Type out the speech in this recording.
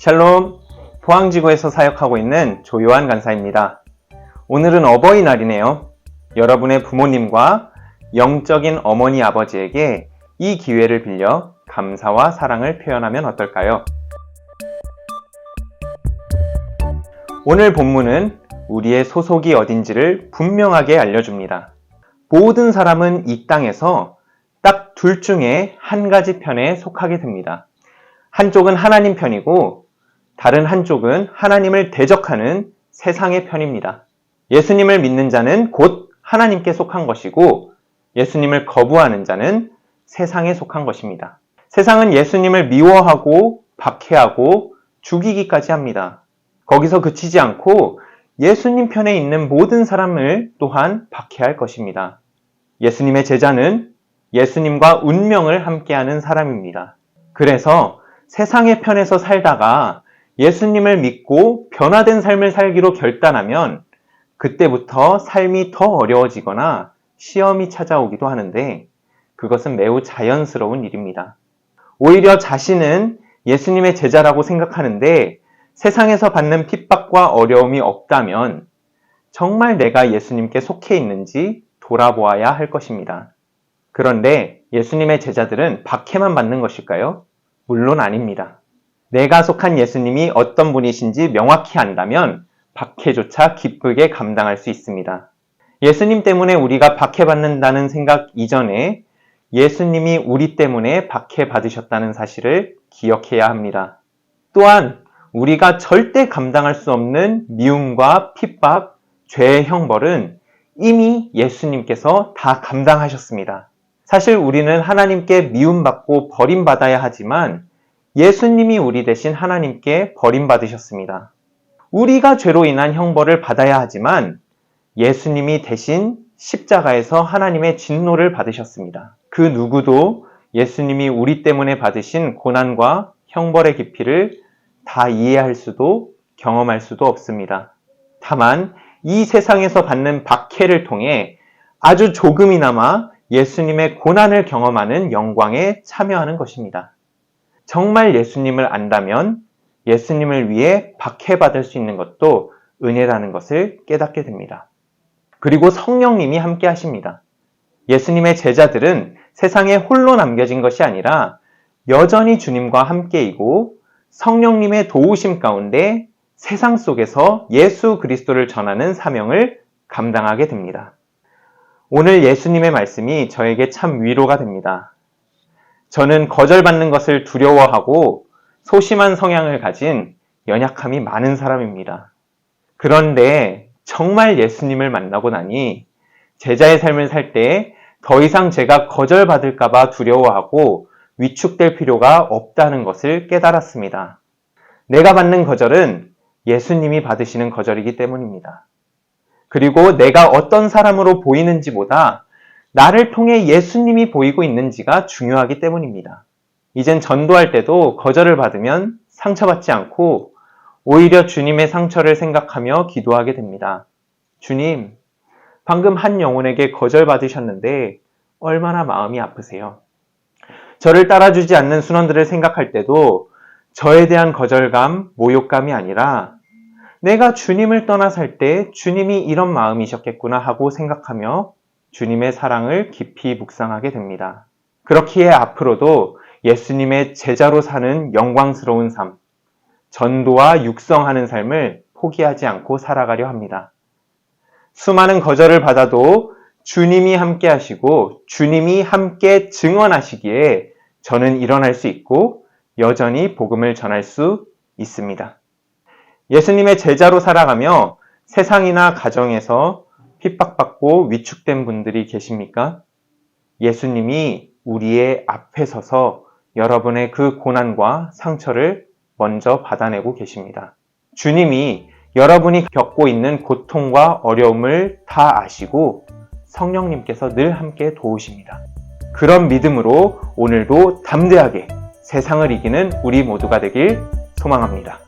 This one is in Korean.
샬롬, 포항지구에서 사역하고 있는 조요한 간사입니다. 오늘은 어버이날이네요. 여러분의 부모님과 영적인 어머니 아버지에게 이 기회를 빌려 감사와 사랑을 표현하면 어떨까요? 오늘 본문은 우리의 소속이 어딘지를 분명하게 알려줍니다. 모든 사람은 이 땅에서 딱 둘 중에 한 가지 편에 속하게 됩니다. 한쪽은 하나님 편이고 다른 한쪽은 하나님을 대적하는 세상의 편입니다. 예수님을 믿는 자는 곧 하나님께 속한 것이고 예수님을 거부하는 자는 세상에 속한 것입니다. 세상은 예수님을 미워하고 박해하고 죽이기까지 합니다. 거기서 그치지 않고 예수님 편에 있는 모든 사람을 또한 박해할 것입니다. 예수님의 제자는 예수님과 운명을 함께하는 사람입니다. 그래서 세상의 편에서 살다가 예수님을 믿고 변화된 삶을 살기로 결단하면 그때부터 삶이 더 어려워지거나 시험이 찾아오기도 하는데 그것은 매우 자연스러운 일입니다. 오히려 자신은 예수님의 제자라고 생각하는데 세상에서 받는 핍박과 어려움이 없다면 정말 내가 예수님께 속해 있는지 돌아보아야 할 것입니다. 그런데 예수님의 제자들은 박해만 받는 것일까요? 물론 아닙니다. 내가 속한 예수님이 어떤 분이신지 명확히 안다면 박해조차 기쁘게 감당할 수 있습니다. 예수님 때문에 우리가 박해받는다는 생각 이전에 예수님이 우리 때문에 박해받으셨다는 사실을 기억해야 합니다. 또한 우리가 절대 감당할 수 없는 미움과 핍박, 죄의 형벌은 이미 예수님께서 다 감당하셨습니다. 사실 우리는 하나님께 미움받고 버림받아야 하지만 예수님이 우리 대신 하나님께 버림받으셨습니다. 우리가 죄로 인한 형벌을 받아야 하지만 예수님이 대신 십자가에서 하나님의 진노를 받으셨습니다. 그 누구도 예수님이 우리 때문에 받으신 고난과 형벌의 깊이를 다 이해할 수도 경험할 수도 없습니다. 다만 이 세상에서 받는 박해를 통해 아주 조금이나마 예수님의 고난을 경험하는 영광에 참여하는 것입니다. 정말 예수님을 안다면 예수님을 위해 박해받을 수 있는 것도 은혜라는 것을 깨닫게 됩니다. 그리고 성령님이 함께 하십니다. 예수님의 제자들은 세상에 홀로 남겨진 것이 아니라 여전히 주님과 함께이고 성령님의 도우심 가운데 세상 속에서 예수 그리스도를 전하는 사명을 감당하게 됩니다. 오늘 예수님의 말씀이 저에게 참 위로가 됩니다. 저는 거절받는 것을 두려워하고 소심한 성향을 가진 연약함이 많은 사람입니다. 그런데 정말 예수님을 만나고 나니 제자의 삶을 살 때 더 이상 제가 거절받을까봐 두려워하고 위축될 필요가 없다는 것을 깨달았습니다. 내가 받는 거절은 예수님이 받으시는 거절이기 때문입니다. 그리고 내가 어떤 사람으로 보이는지보다 나를 통해 예수님이 보이고 있는지가 중요하기 때문입니다. 이젠 전도할 때도 거절을 받으면 상처받지 않고 오히려 주님의 상처를 생각하며 기도하게 됩니다. 주님, 방금 한 영혼에게 거절받으셨는데 얼마나 마음이 아프세요? 저를 따라주지 않는 순원들을 생각할 때도 저에 대한 거절감, 모욕감이 아니라 내가 주님을 떠나 살 때 주님이 이런 마음이셨겠구나 하고 생각하며 주님의 사랑을 깊이 묵상하게 됩니다. 그렇기에 앞으로도 예수님의 제자로 사는 영광스러운 삶, 전도와 육성하는 삶을 포기하지 않고 살아가려 합니다. 수많은 거절을 받아도 주님이 함께 하시고 주님이 함께 증언하시기에 저는 일어날 수 있고 여전히 복음을 전할 수 있습니다. 예수님의 제자로 살아가며 세상이나 가정에서 핍박받고 위축된 분들이 계십니까? 예수님이 우리의 앞에 서서 여러분의 그 고난과 상처를 먼저 받아내고 계십니다. 주님이 여러분이 겪고 있는 고통과 어려움을 다 아시고 성령님께서 늘 함께 도우십니다. 그런 믿음으로 오늘도 담대하게 세상을 이기는 우리 모두가 되길 소망합니다.